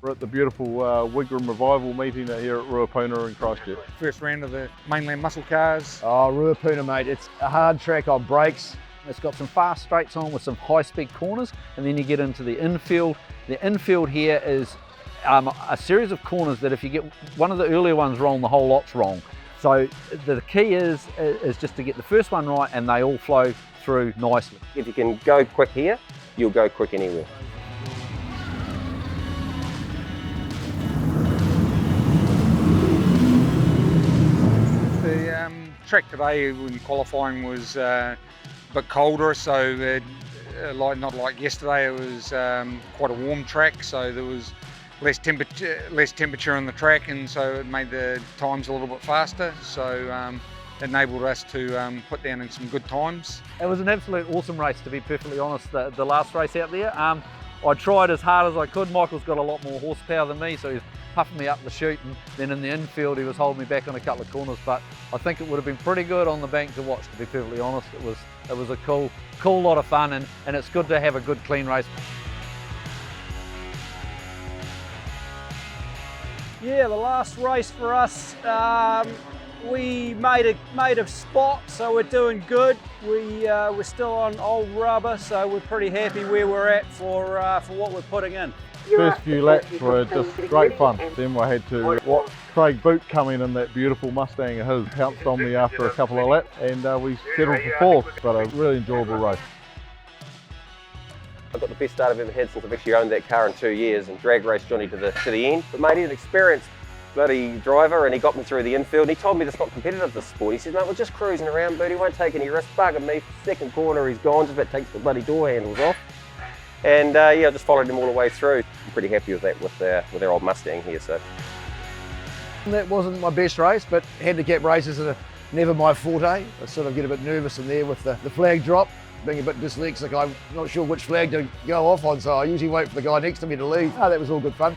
We're at the beautiful Wigram Revival meeting here at Ruapuna in Christchurch. First round of the Mainland muscle cars. Oh, Ruapuna, mate, it's a hard track on brakes. It's got some fast straights on with some high-speed corners, and then you get into the infield. The infield here is a series of corners that if you get one of the earlier ones wrong, the whole lot's wrong. So the key is just to get the first one right, and they all flow through nicely. If you can go quick here, you'll go quick anywhere. The track today when qualifying was a bit colder, so not like yesterday, it was quite a warm track, so there was less temperature on the track, and so it made the times a little bit faster, so it enabled us to put down in some good times. It was an absolute awesome race, to be perfectly honest, the last race out there. I tried as hard as I could. Michael's got a lot more horsepower than me, so he's puffing me up the chute, and then in the infield he was holding me back on a couple of corners, but I think it would have been pretty good on the bank to watch, to be perfectly honest. It was a cool lot of fun, and it's good to have a good clean race. Yeah, the last race for us, we made a spot, so we're doing good. We're still on old rubber, so we're pretty happy where we're at for what we're putting in. First few laps were just great fun. Then we had to watch Craig Boot come in that beautiful Mustang of his. Pounced on me after a couple of laps, and we settled for fourth, but a really enjoyable race. I've got the best start I've ever had since I've actually owned that car in 2 years and drag raced Johnny to the end. But mate, he's an experienced bloody driver, and he got me through the infield, and he told me it's not competitive, this sport. He said, mate, we're just cruising around, but he won't take any risks. Bugging me, second corner he's gone, just about takes the bloody door handles off. And yeah, I just followed him all the way through. I'm pretty happy with that with our old Mustang here. So That wasn't my best race, but handicap races are never my forte. I sort of get a bit nervous in there with the flag drop. Being a bit dyslexic, I'm not sure which flag to go off on, so I usually wait for the guy next to me to leave. Oh, that was all good fun.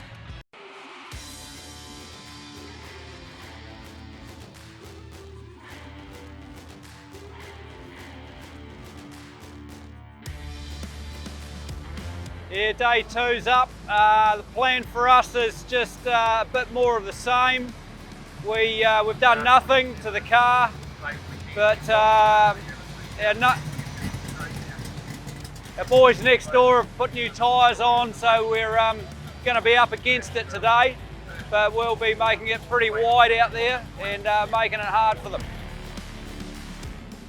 Yeah, day two's up. The plan for us is just a bit more of the same. We've done nothing to the car, but our boys next door have put new tyres on, so we're going to be up against it today, but we'll be making it pretty wide out there and making it hard for them.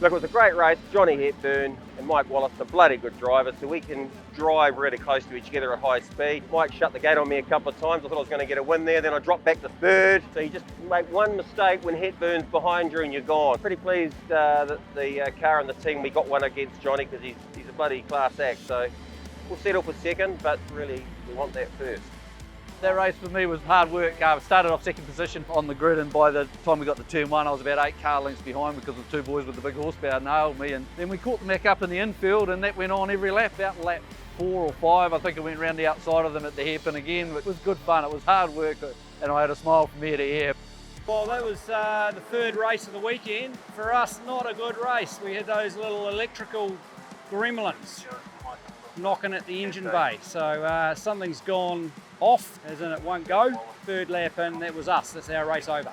look, it was a great race. Johnny Hepburn and Mike Wallace are bloody good drivers, so we can drive really close to each other at high speed. Mike shut the gate on me a couple of times. I thought I was going to get a win there, then I dropped back to third. So you just make one mistake when Hepburn's behind you and you're gone. Pretty pleased that the car and the team, we got one against Johnny, because he's a bloody class act. So we'll settle for second, but really we want that first. That race for me was hard work. I started off second position on the grid, and by the time we got to turn one, I was about 8 car lengths behind because the two boys with the big horsepower nailed me. And then we caught them back up in the infield, and that went on every lap. About lap 4 or 5, I think I went round the outside of them at the hairpin again. It was good fun. It was hard work, and I had a smile from ear to ear. Well, that was the third race of the weekend. For us, not a good race. We had those little electrical gremlins knocking at the engine bay. So something's gone off, as in it won't go. Third lap in, that was us. That's our race over.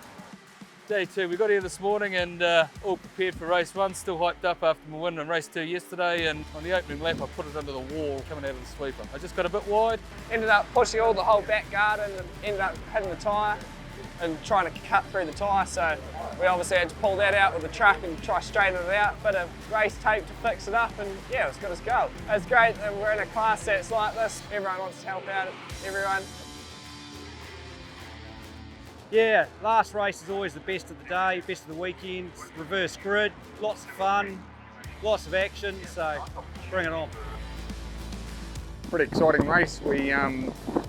Day 2, we got here this morning and all prepared for race 1, still hyped up after my win in race 2 yesterday, and on the opening lap I put it under the wall coming out of the sweeper. I just got a bit wide. Ended up pushing all the whole back garden and ended up hitting the tyre and trying to cut through the tyre, so we obviously had to pull that out with the truck and try straighten it out. Bit of race tape to fix it up, and yeah, it was good as gold. It's great that we're in a class that's like this. Everyone wants to help out everyone. Yeah, last race is always the best of the day, best of the weekend. Reverse grid, lots of fun, lots of action, so bring it on. Pretty exciting race. We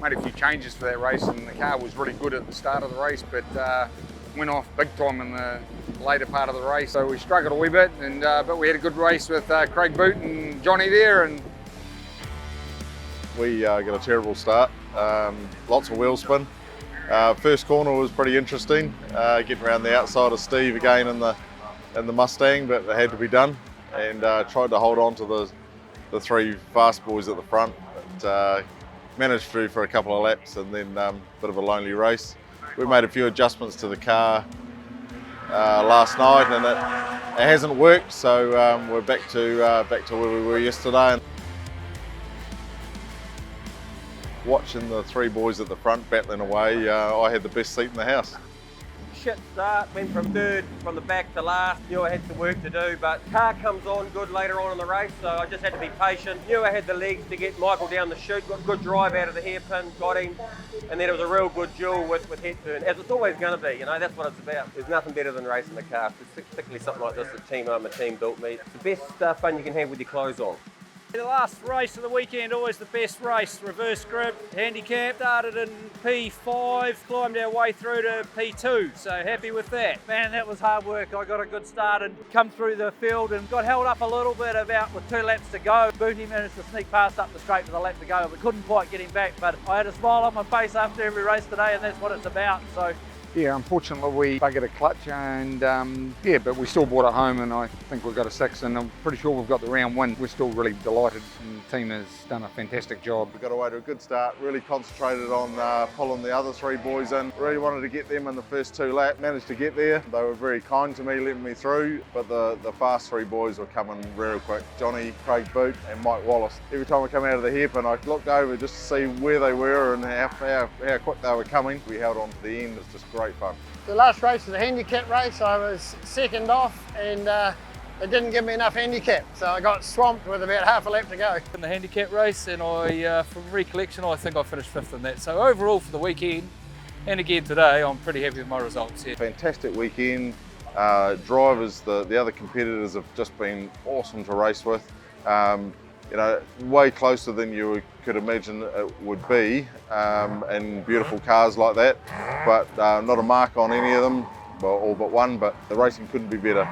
made a few changes for that race, and the car was really good at the start of the race, but went off big time in the later part of the race. So we struggled a wee bit, and but we had a good race with Craig Boot and Johnny there. And We got a terrible start, lots of wheel spin. First corner was pretty interesting, getting around the outside of Steve again in the Mustang, but it had to be done, and tried to hold on to the three fast boys at the front. But, managed through for a couple of laps and then a bit of a lonely race. We made a few adjustments to the car last night and it hasn't worked, so we're back to where we were yesterday. Watching the three boys at the front battling away, I had the best seat in the house. Shit start, went from third from the back to last. Knew I had some work to do, but car comes on good later on in the race, so I just had to be patient. Knew I had the legs to get Michael down the chute, got a good drive out of the hairpin, got him, and then it was a real good duel with Hepburn, as it's always going to be, you know, that's what it's about. There's nothing better than racing the car, particularly something like this, a team built me. It's the best fun you can have with your clothes on. The last race of the weekend, always the best race. Reverse grid, handicap, started in P5, climbed our way through to P2, so happy with that. Man, that was hard work. I got a good start and come through the field and got held up a little bit about with 2 laps to go. Booty managed to sneak past up the straight with a lap to go, but couldn't quite get him back. But I had a smile on my face after every race today, and that's what it's about. So. Yeah, unfortunately we buggered a clutch and yeah, but we still brought it home and I think we've got a 6 and I'm pretty sure we've got the round win. We're still really delighted and the team has done a fantastic job. We got away to a good start, really concentrated on pulling the other 3 boys in. Really wanted to get them in the first 2 laps, managed to get there. They were very kind to me, letting me through, but the fast 3 boys were coming real quick. Johnny, Craig Boot and Mike Wallace. Every time I come out of the hairpin, I looked over just to see where they were and how quick they were coming. We held on to the end, it's just great fun. The last race was a handicap race. I was second off and it didn't give me enough handicap, so I got swamped with about half a lap to go. In the handicap race, and from recollection, I think I finished 5th in that. So overall for the weekend, and again today, I'm pretty happy with my results here. Fantastic weekend. Drivers, the other competitors have just been awesome to race with. You know, way closer than you could imagine it would be, and beautiful cars like that, but not a mark on any of them, well, all but one, but the racing couldn't be better.